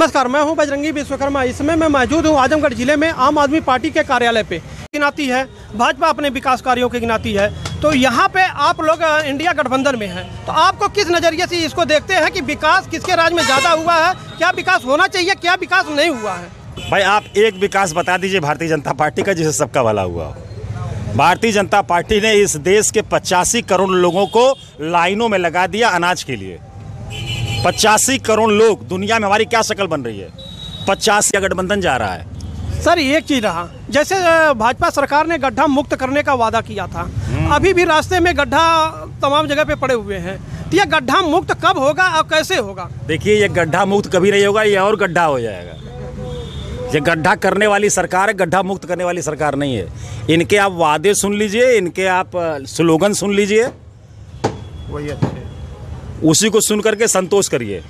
नमस्कार, मैं हूं बजरंगी विश्वकर्मा। इसमें मैं मौजूद हूं आजमगढ़ जिले में आम आदमी पार्टी के कार्यालय पे। गिनाती है भाजपा अपने विकास कार्यों की गिनाती है, तो यहाँ पे आप लोग इंडिया गठबंधन में हैं, तो आपको किस नज़रिए से इसको देखते हैं कि विकास किसके राज में ज़्यादा हुआ है? क्या विकास होना चाहिए, क्या विकास नहीं हुआ है? भाई आप एक विकास बता दीजिए भारतीय जनता पार्टी का जिससे सबका भला हुआ हो। भारतीय जनता पार्टी ने इस देश के 85 करोड़ लोगों को लाइनों में लगा दिया अनाज के लिए। 85 करोड़ लोग, दुनिया में हमारी क्या शक्ल बन रही है? 50 का गठबंधन जा रहा है। सर एक चीज़ रहा, जैसे भाजपा सरकार ने गड्ढा मुक्त करने का वादा किया था, अभी भी रास्ते में गड्ढा तमाम जगह पे पड़े हुए हैं, तो ये गड्ढा मुक्त कब होगा और कैसे होगा? देखिए, ये गड्ढा मुक्त कभी नहीं होगा, ये और गड्ढा हो जाएगा। ये गड्ढा करने वाली सरकार है, गड्ढा मुक्त करने वाली सरकार नहीं है। इनके आप वादे सुन लीजिए, इनके आप स्लोगन सुन लीजिए, वही अच्छे, उसी को सुन करके संतोष करिए।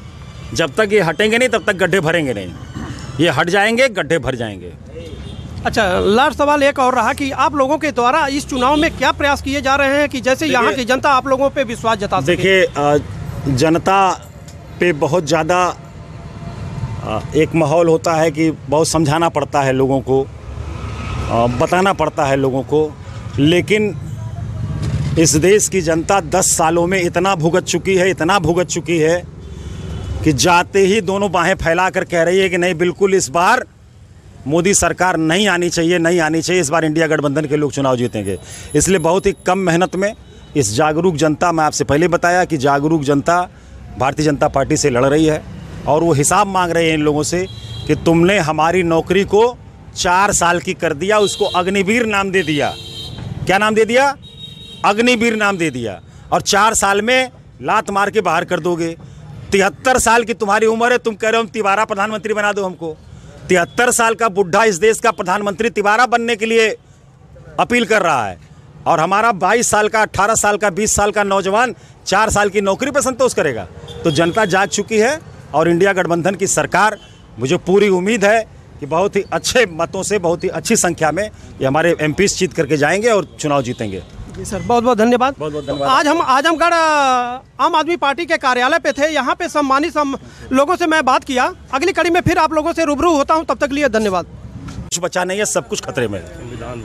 जब तक ये हटेंगे नहीं तब तक गड्ढे भरेंगे नहीं। ये हट जाएंगे, गड्ढे भर जाएंगे। अच्छा, लास्ट सवाल एक और रहा कि आप लोगों के द्वारा इस चुनाव में क्या प्रयास किए जा रहे हैं कि जैसे यहाँ की जनता आप लोगों पे विश्वास जता सके? देखिए, जनता पे बहुत ज़्यादा एक माहौल होता है कि बहुत समझाना पड़ता है लोगों को, बताना पड़ता है लोगों को, लेकिन इस देश की जनता 10 सालों में इतना भुगत चुकी है, इतना भुगत चुकी है कि जाते ही दोनों बाहें फैला कर कह रही है कि नहीं, बिल्कुल इस बार मोदी सरकार नहीं आनी चाहिए, नहीं आनी चाहिए। इस बार इंडिया गठबंधन के लोग चुनाव जीतेंगे। इसलिए बहुत ही कम मेहनत में इस जागरूक जनता, मैं आपसे पहले बताया कि जागरूक जनता भारतीय जनता पार्टी से लड़ रही है और वो हिसाब मांग रहे हैं इन लोगों से कि तुमने हमारी नौकरी को 4 साल की कर दिया, उसको अग्निवीर नाम दे दिया। क्या नाम दे दिया? अग्निवीर नाम दे दिया। और 4 साल में लात मार के बाहर कर दोगे। 73 साल की तुम्हारी उम्र है, तुम कह रहे हो हम तिबारा प्रधानमंत्री बना दो हमको। 73 साल का बुढ़ा इस देश का प्रधानमंत्री तिबारा बनने के लिए अपील कर रहा है, और हमारा 22 साल का, 18 साल का, 20 साल का नौजवान 4 साल की नौकरी पर संतोष करेगा? तो जनता जाग चुकी है और इंडिया गठबंधन की सरकार, मुझे पूरी उम्मीद है कि बहुत ही अच्छे मतों से, बहुत ही अच्छी संख्या में ये हमारे एमपीज जीत करके जाएंगे और चुनाव जीतेंगे। जी सर, बहुत बहुत धन्यवाद। बहुत बहुत धन्यवाद। आज हम आजमगढ़ आम आदमी पार्टी के कार्यालय पे थे, यहाँ पे सम्मानित लोगों से मैं बात किया। अगली कड़ी में फिर आप लोगों से रूबरू होता हूँ, तब तक लिए धन्यवाद। कुछ बचा नहीं है, सब कुछ खतरे में है।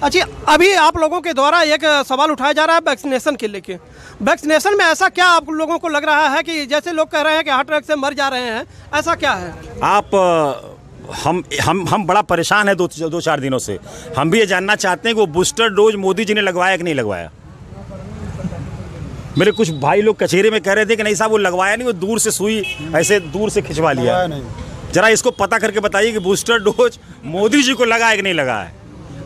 अच्छा, अभी आप लोगों के द्वारा एक सवाल उठाया जा रहा है वैक्सीनेशन के लेके। वैक्सीनेशन में ऐसा क्या आप लोगों को लग रहा है कि जैसे लोग कह रहे हैं कि हार्ट अटैक से मर जा रहे हैं, ऐसा क्या है? आप हम बड़ा परेशान है 2-4 दिनों से। हम भी ये जानना चाहते हैं कि वो बूस्टर डोज मोदी जी ने लगवाया कि नहीं लगवाया। मेरे कुछ भाई लोग कचहरी में कह रहे थे कि नहीं साहब वो लगवाया नहीं, वो दूर से सुई ऐसे दूर से खिंचवा लिया। जरा इसको पता करके बताइए कि बूस्टर डोज मोदी जी को लगा है कि नहीं लगा है।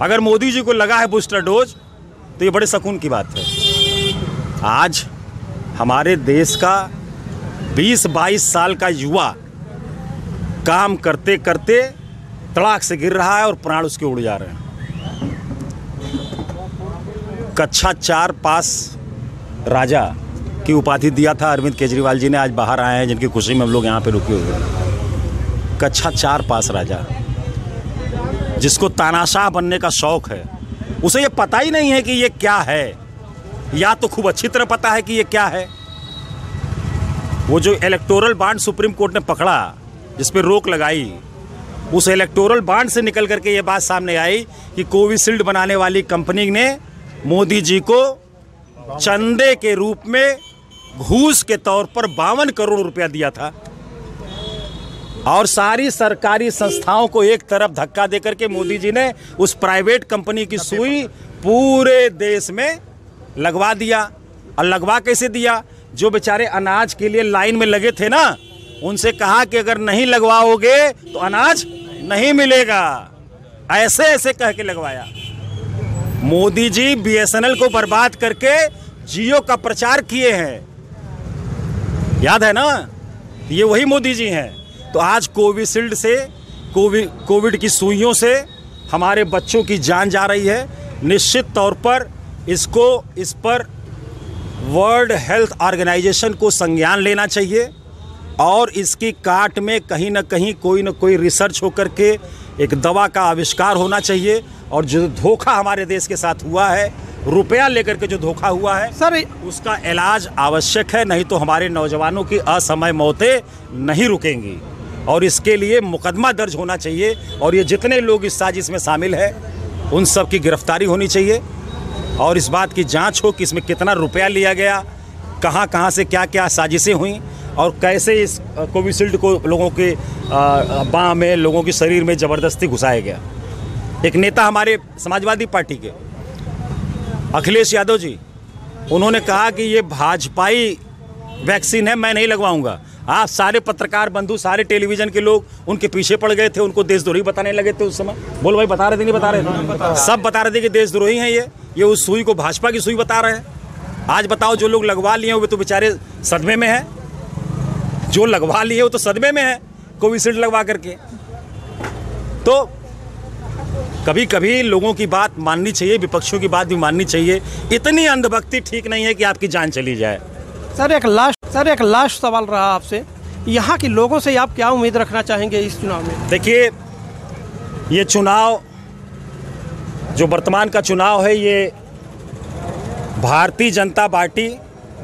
अगर मोदी जी को लगा है बूस्टर डोज तो ये बड़े सुकून की बात है। आज हमारे देश का 20-22 साल का युवा काम करते करते तड़ाक से गिर रहा है और प्राण उसके उड़ जा रहे हैं। कक्षा 4 पास राजा की उपाधि दिया था अरविंद केजरीवाल जी ने, आज बाहर आए हैं, जिनकी खुशी में हम लोग यहाँ पे रुके हुए हैं। कक्षा 4 पास राजा, जिसको तानाशाह बनने का शौक है, उसे ये पता ही नहीं है कि ये क्या है, या तो खूब अच्छी तरह पता है कि ये क्या है। वो जो इलेक्टोरल बॉन्ड सुप्रीम कोर्ट ने पकड़ा, जिस पे रोक लगाई, उस इलेक्टोरल बॉन्ड से निकल करके ये बात सामने आई कि कोविशील्ड बनाने वाली कंपनी ने मोदी जी को चंदे के रूप में घूस के तौर पर 52 करोड़ रुपया दिया था, और सारी सरकारी संस्थाओं को एक तरफ धक्का देकर के मोदी जी ने उस प्राइवेट कंपनी की सुई पूरे देश में लगवा दिया। और लगवा कैसे दिया? जो बेचारे अनाज के लिए लाइन में लगे थे ना, उनसे कहा कि अगर नहीं लगवाओगे तो अनाज नहीं मिलेगा। ऐसे ऐसे कह के लगवाया। मोदी जी बीएसएनएल को बर्बाद करके जियो का प्रचार किए हैं, याद है ना? ये वही मोदी जी हैं। तो आज कोविशील्ड से, कोविड की सुइयों से हमारे बच्चों की जान जा रही है। निश्चित तौर पर इस पर वर्ल्ड हेल्थ ऑर्गेनाइजेशन को संज्ञान लेना चाहिए और इसकी काट में कहीं ना कहीं कोई ना कोई रिसर्च होकर के एक दवा का आविष्कार होना चाहिए। और जो धोखा हमारे देश के साथ हुआ है, रुपया लेकर के जो धोखा हुआ है सर, उसका इलाज आवश्यक है, नहीं तो हमारे नौजवानों की असमय मौतें नहीं रुकेंगी। और इसके लिए मुकदमा दर्ज होना चाहिए और ये जितने लोग इस साजिश में शामिल हैं उन सब की गिरफ्तारी होनी चाहिए और इस बात की जांच हो कि इसमें कितना रुपया लिया गया, कहां कहां से क्या क्या साजिशें हुई और कैसे इस कोविशील्ड को लोगों के बाँह में, लोगों के शरीर में ज़बरदस्ती घुसाया गया। एक नेता हमारे समाजवादी पार्टी के अखिलेश यादव जी, उन्होंने कहा कि ये भाजपाई वैक्सीन है, मैं नहीं लगवाऊंगा। आप सारे पत्रकार बंधु, सारे टेलीविज़न के लोग उनके पीछे पड़ गए थे, उनको देशद्रोही बताने लगे थे उस समय। बोल भाई, बता रहे थे नहीं बता रहे थे? सब बता रहे थे कि देशद्रोही हैं ये उस सुई को भाजपा की सुई बता रहे हैं। आज बताओ, जो लोग लगवा लिए वे तो बेचारे सदमे में हैं, जो लगवा लिए वो तो सदमे में है कोविशील्ड लगवा करके। तो कभी कभी लोगों की बात माननी चाहिए, विपक्षियों की बात भी माननी चाहिए। इतनी अंधभक्ति ठीक नहीं है कि आपकी जान चली जाए। सर एक लास्ट सवाल रहा आपसे, यहाँ के लोगों से आप क्या उम्मीद रखना चाहेंगे इस चुनाव में? देखिए, ये चुनाव जो वर्तमान का चुनाव है ये भारतीय जनता पार्टी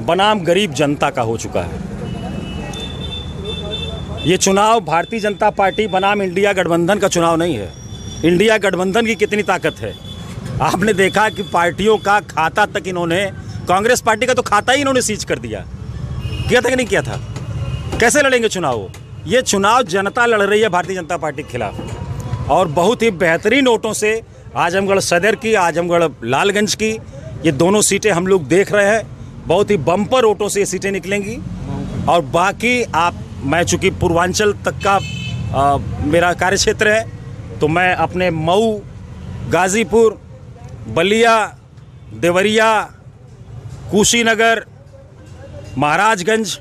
बनाम गरीब जनता का हो चुका है। ये चुनाव भारतीय जनता पार्टी बनाम इंडिया गठबंधन का चुनाव नहीं है। इंडिया गठबंधन की कितनी ताकत है आपने देखा कि पार्टियों का खाता तक इन्होंने, कांग्रेस पार्टी का तो खाता ही इन्होंने सीज कर दिया। किया था कि नहीं किया था? कैसे लड़ेंगे चुनाव? ये चुनाव जनता लड़ रही है भारतीय जनता पार्टी के खिलाफ और बहुत ही बेहतरीन वोटों से आजमगढ़ सदर की, आजमगढ़ लालगंज की, ये दोनों सीटें हम लोग देख रहे हैं। बहुत ही बम्पर वोटों से ये सीटें निकलेंगी और बाकी मैं चूँकि पूर्वांचल तक का मेरा कार्यक्षेत्र है तो मैं अपने मऊ, गाज़ीपुर, बलिया, देवरिया, कुशीनगर, महाराजगंज,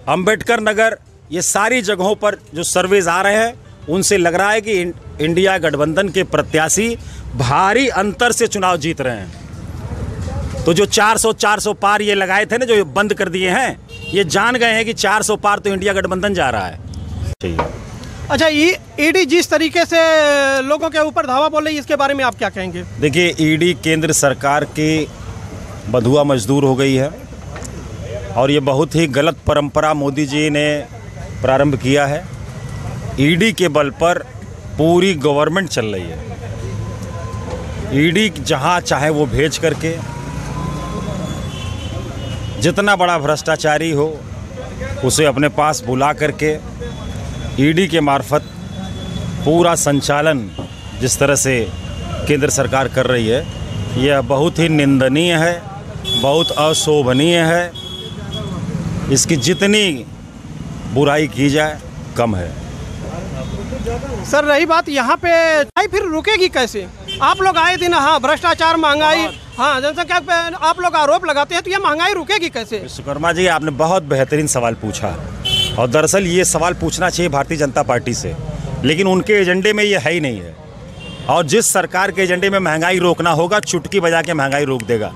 अंबेडकर नगर, ये सारी जगहों पर जो सर्वेज आ रहे हैं उनसे लग रहा है कि इंडिया गठबंधन के प्रत्याशी भारी अंतर से चुनाव जीत रहे हैं। तो जो 400 पार ये लगाए थे ना, जो बंद कर दिए हैं, ये जान गए हैं कि 400 पार तो इंडिया गठबंधन जा रहा है। अच्छा, ईडी जिस तरीके से लोगों के ऊपर धावा बोल रही है, इसके बारे में आप क्या कहेंगे? देखिए, ईडी केंद्र सरकार की बंधुआ मजदूर हो गई है और ये बहुत ही गलत परंपरा मोदी जी ने प्रारंभ किया है। ईडी के बल पर पूरी गवर्नमेंट चल रही है। ईडी जहां चाहे वो भेज करके जितना बड़ा भ्रष्टाचारी हो उसे अपने पास बुला करके ईडी के मार्फत पूरा संचालन जिस तरह से केंद्र सरकार कर रही है, यह बहुत ही निंदनीय है, बहुत अशोभनीय है। इसकी जितनी बुराई की जाए कम है। सर, रही बात यहाँ पे, फिर रुकेगी कैसे? आप लोग आए दिन भ्रष्टाचार, महंगाई, जनसंख्या पे आप लोग आरोप लगाते हैं, तो ये महंगाई रुकेगी कैसे? विश्वकर्मा जी, आपने बहुत बेहतरीन सवाल पूछा और दरअसल ये सवाल पूछना चाहिए भारतीय जनता पार्टी से, लेकिन उनके एजेंडे में ये है ही नहीं है। और जिस सरकार के एजेंडे में महंगाई रोकना होगा, चुटकी बजा के महंगाई रोक देगा।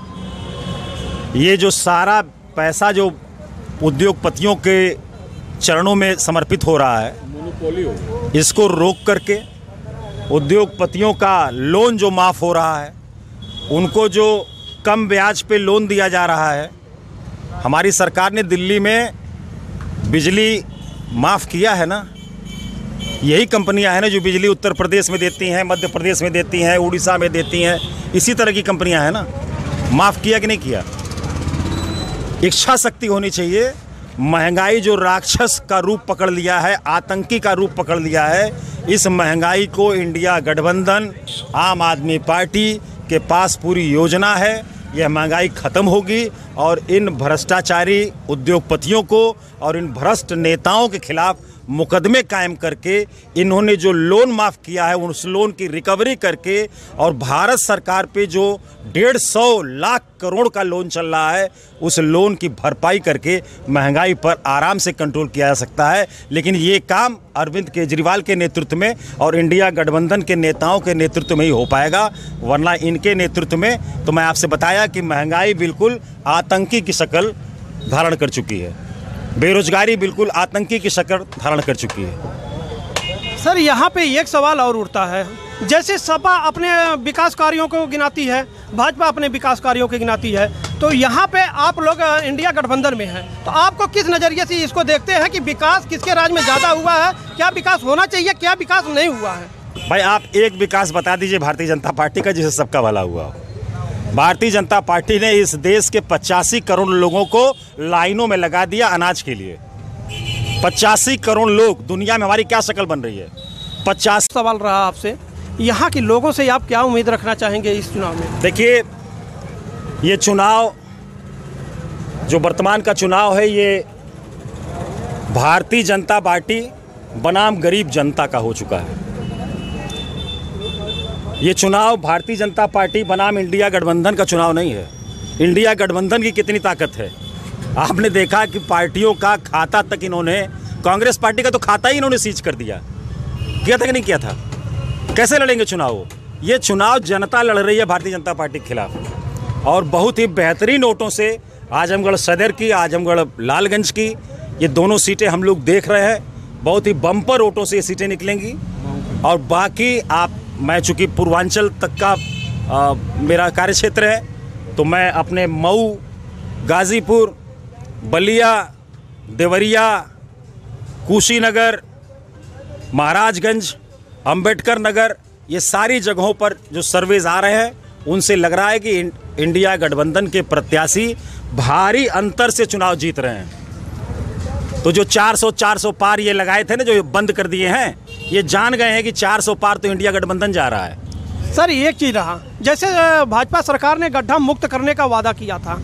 ये जो सारा पैसा जो उद्योगपतियों के चरणों में समर्पित हो रहा है, इसको रोक करके उद्योगपतियों का लोन जो माफ़ हो रहा है, उनको जो कम ब्याज पे लोन दिया जा रहा है, हमारी सरकार ने दिल्ली में बिजली माफ़ किया है ना। यही कंपनियां हैं ना जो बिजली उत्तर प्रदेश में देती हैं, मध्य प्रदेश में देती हैं, उड़ीसा में देती हैं, इसी तरह की कंपनियां हैं ना। माफ़ किया कि नहीं किया? इच्छा शक्ति होनी चाहिए। महंगाई जो राक्षस का रूप पकड़ लिया है, आतंकी का रूप पकड़ लिया है, इस महंगाई को इंडिया गठबंधन, आम आदमी पार्टी के पास पूरी योजना है। यह महंगाई ख़त्म होगी और इन भ्रष्टाचारी उद्योगपतियों को और इन भ्रष्ट नेताओं के खिलाफ मुकदमे कायम करके इन्होंने जो लोन माफ़ किया है उस लोन की रिकवरी करके और भारत सरकार पे जो 150 लाख करोड़ का लोन चल रहा है उस लोन की भरपाई करके महंगाई पर आराम से कंट्रोल किया जा सकता है। लेकिन ये काम अरविंद केजरीवाल के नेतृत्व में और इंडिया गठबंधन के नेताओं के नेतृत्व में ही हो पाएगा, वरना इनके नेतृत्व में तो मैं आपसे बताया कि महंगाई बिल्कुल आतंकी की शक्ल धारण कर चुकी है, बेरोजगारी बिल्कुल आतंकी की शक्ल धारण कर चुकी है। सर यहाँ पे एक सवाल और उठता है, जैसे सपा अपने विकास कार्यों को गिनाती है, भाजपा अपने विकास कार्यों को गिनाती है, तो यहाँ पे आप लोग इंडिया गठबंधन में हैं, तो आपको किस नज़रिए से इसको देखते हैं कि विकास किसके राज में ज़्यादा हुआ है, क्या विकास होना चाहिए, क्या विकास नहीं हुआ है? भाई आप एक विकास बता दीजिए भारतीय जनता पार्टी का जिससे सबका भला हुआ हो। भारतीय जनता पार्टी ने इस देश के 85 करोड़ लोगों को लाइनों में लगा दिया अनाज के लिए। 85 करोड़ लोग, दुनिया में हमारी क्या शक्ल बन रही है? 50 सवाल रहा आपसे, यहाँ के लोगों से आप क्या उम्मीद रखना चाहेंगे इस चुनाव में? देखिए, ये चुनाव जो वर्तमान का चुनाव है, ये भारतीय जनता पार्टी बनाम गरीब जनता का हो चुका है। ये चुनाव भारतीय जनता पार्टी बनाम इंडिया गठबंधन का चुनाव नहीं है। इंडिया गठबंधन की कितनी ताकत है आपने देखा कि पार्टियों का खाता तक इन्होंने, कांग्रेस पार्टी का तो खाता ही इन्होंने सीज कर दिया। किया था कि नहीं किया था? कैसे लड़ेंगे चुनाव? ये चुनाव जनता लड़ रही है भारतीय जनता पार्टी के खिलाफ, और बहुत ही बेहतरीन वोटों से आजमगढ़ सदर की, आजमगढ़ लालगंज की, ये दोनों सीटें हम लोग देख रहे हैं। बहुत ही बम्पर वोटों से ये सीटें निकलेंगी। और बाकी मैं चूँकि पूर्वांचल तक का मेरा कार्यक्षेत्र है, तो मैं अपने मऊ, गाज़ीपुर, बलिया, देवरिया, कुशीनगर, महाराजगंज, अंबेडकर नगर, ये सारी जगहों पर जो सर्वेज आ रहे हैं, उनसे लग रहा है कि इंडिया गठबंधन के प्रत्याशी भारी अंतर से चुनाव जीत रहे हैं। तो जो 400 पार ये लगाए थे ना, जो ये बंद कर दिए हैं, ये जान गए हैं कि 400 पार तो इंडिया गठबंधन जा रहा है। सर एक चीज़ रहा, जैसे भाजपा सरकार ने गड्ढा मुक्त करने का वादा किया था,